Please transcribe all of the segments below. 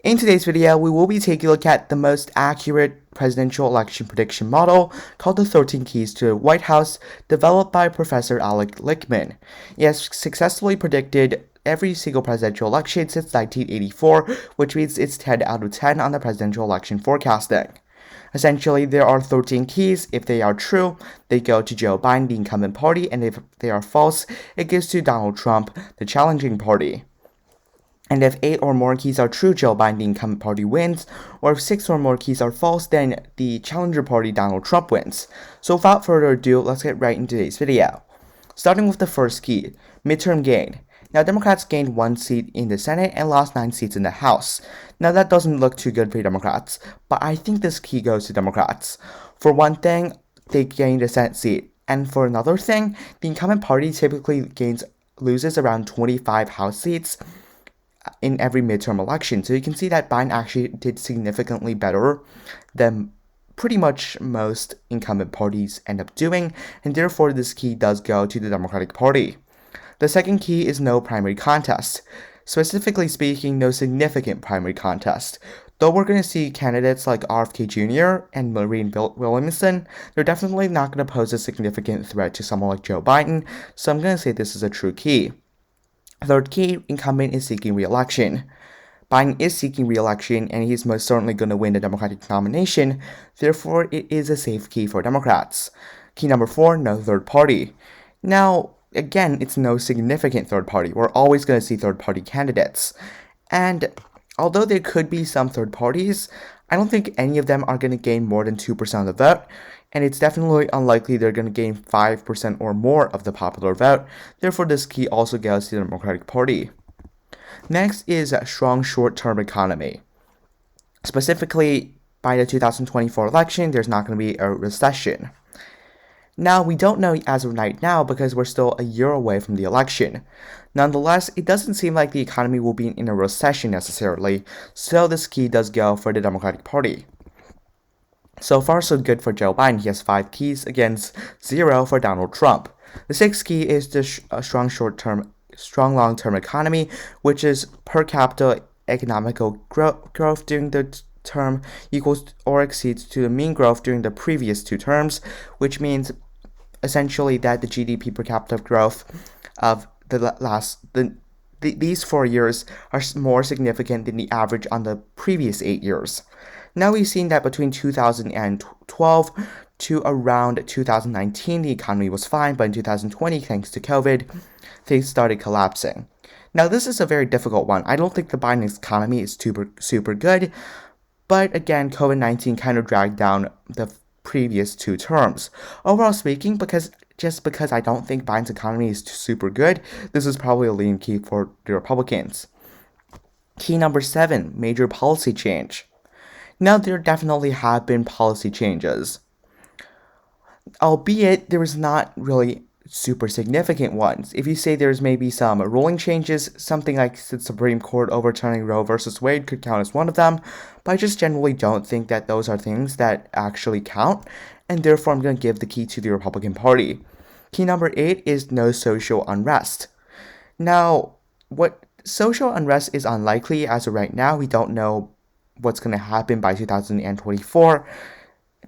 In today's video, we will be taking a look at the most accurate presidential election prediction model called the 13 Keys to the White House, developed by Professor Alec Lichtman. It has successfully predicted every single presidential election since 1984, which means it's 10 out of 10 on the presidential election forecasting. Essentially, there are 13 keys. If they are true, they go to Joe Biden, the incumbent party, and if they are false, it goes to Donald Trump, the challenging party. And if 8 or more keys are true, Joe Biden, the incumbent party, wins, or if 6 or more keys are false, then the challenger party, Donald Trump, wins. So without further ado, let's get right into today's video. Starting with the first key, midterm gain. Now, Democrats gained 1 seat in the Senate and lost 9 seats in the House. Now, that doesn't look too good for Democrats, but I think this key goes to Democrats. For one thing, they gained a Senate seat, and for another thing, the incumbent party typically loses around 25 House seats in every midterm election. So you can see that Biden actually did significantly better than pretty much most incumbent parties end up doing, and therefore this key does go to the Democratic Party. The second key is no primary contest. Specifically speaking, no significant primary contest. Though we're going to see candidates like RFK Jr. and Marianne Williamson, they're definitely not going to pose a significant threat to someone like Joe Biden, so I'm going to say this is a true key. Third key, incumbent is seeking re-election. Biden is seeking re-election, and he's most certainly going to win the Democratic nomination, therefore it is a safe key for Democrats. Key number 4, no third party. Now, again, it's no significant third party. We're always going to see third party candidates. And although there could be some third parties, I don't think any of them are going to gain more than 2% of the vote, and it's definitely unlikely they're going to gain 5% or more of the popular vote. Therefore, this key also goes to the Democratic Party. Next is a strong short-term economy. Specifically, by the 2024 election, there's not going to be a recession. Now, we don't know as of right now because we're still a year away from the election. Nonetheless, it doesn't seem like the economy will be in a recession necessarily, so this key does go for the Democratic Party. So far, so good for Joe Biden. He has 5 keys against 0 for Donald Trump. The 6th key is the strong long-term economy, which is per capita economical growth during the term equals or exceeds to the mean growth during the previous 2 terms, which means essentially that the GDP per capita growth of these 4 years are more significant than the average on the previous 8 years. Now we've seen that between 2012 to around 2019, the economy was fine, but in 2020, thanks to COVID, things started collapsing. Now this is a very difficult one. I don't think the Biden economy is super good, but again, COVID-19 kind of dragged down the previous 2 terms. Overall speaking, because I don't think Biden's economy is super good, this is probably a lean key for the Republicans. Key number 7, major policy change. Now, there definitely have been policy changes, albeit there is not really super significant ones. If you say there's maybe some ruling changes, something like the Supreme Court overturning Roe versus Wade could count as one of them, but I just generally don't think that those are things that actually count, and therefore I'm going to give the key to the Republican Party. Key number 8 is no social unrest. Now, what social unrest is unlikely as of right now. We don't know what's going to happen by 2024,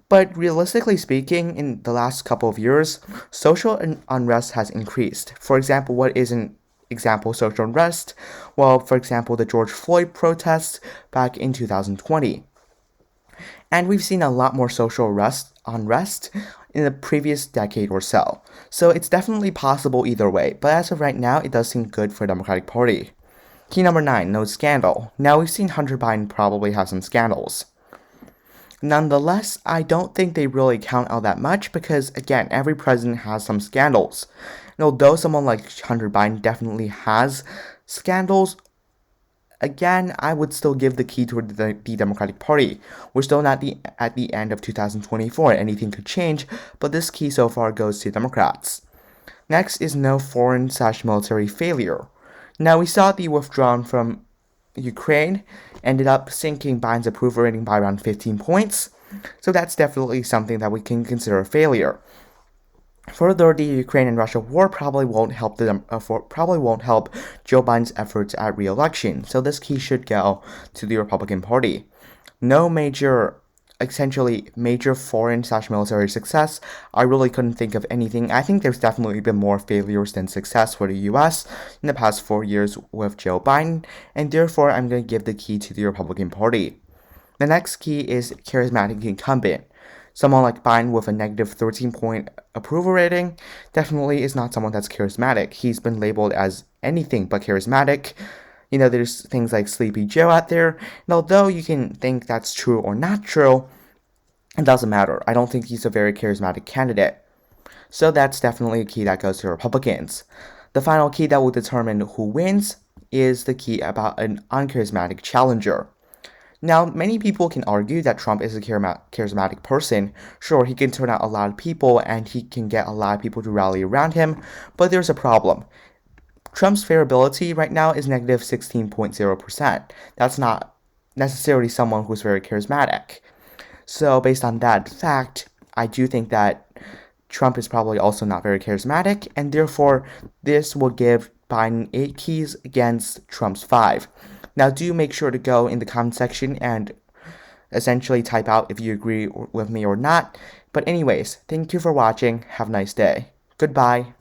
but realistically speaking, in the last couple of years, social unrest has increased. For example, what is an example of social unrest? Well, for example, the George Floyd protests back in 2020. And we've seen a lot more social unrest in the previous decade or so. So it's definitely possible either way, but as of right now, it does seem good for the Democratic Party. Key number 9, no scandal. Now, we've seen Hunter Biden probably have some scandals. Nonetheless, I don't think they really count out that much because, again, every president has some scandals. And although someone like Hunter Biden definitely has scandals, again, I would still give the key to the Democratic Party. We're still not at the end of 2024. Anything could change, but this key so far goes to Democrats. Next is no foreign/military failure. Now, we saw the withdrawal from Ukraine ended up sinking Biden's approval rating by around 15 points, so that's definitely something that we can consider a failure. Further, the Ukraine and Russia war probably won't help Joe Biden's efforts at re-election. So this key should go to the Republican Party. No essentially major foreign/military success. I really couldn't think of anything. I think there's definitely been more failures than success for the U.S. in the past 4 years with Joe Biden, and therefore I'm going to give the key to the Republican Party. The next key is charismatic incumbent. Someone like Biden with a negative 13-point approval rating definitely is not someone that's charismatic. He's been labeled as anything but charismatic. There's things like Sleepy Joe out there, and although you can think that's true or not true, it doesn't matter. I don't think he's a very charismatic candidate. So that's definitely a key that goes to Republicans. The final key that will determine who wins is the key about an uncharismatic challenger. Now, many people can argue that Trump is a charismatic person. Sure, he can turn out a lot of people and he can get a lot of people to rally around him, but there's a problem. Trump's favorability right now is negative 16.0%. That's not necessarily someone who's very charismatic. So, based on that fact, I do think that Trump is probably also not very charismatic, and therefore, this will give Biden 8 keys against Trump's 5. Now, do make sure to go in the comment section and essentially type out if you agree with me or not. But anyways, thank you for watching. Have a nice day. Goodbye.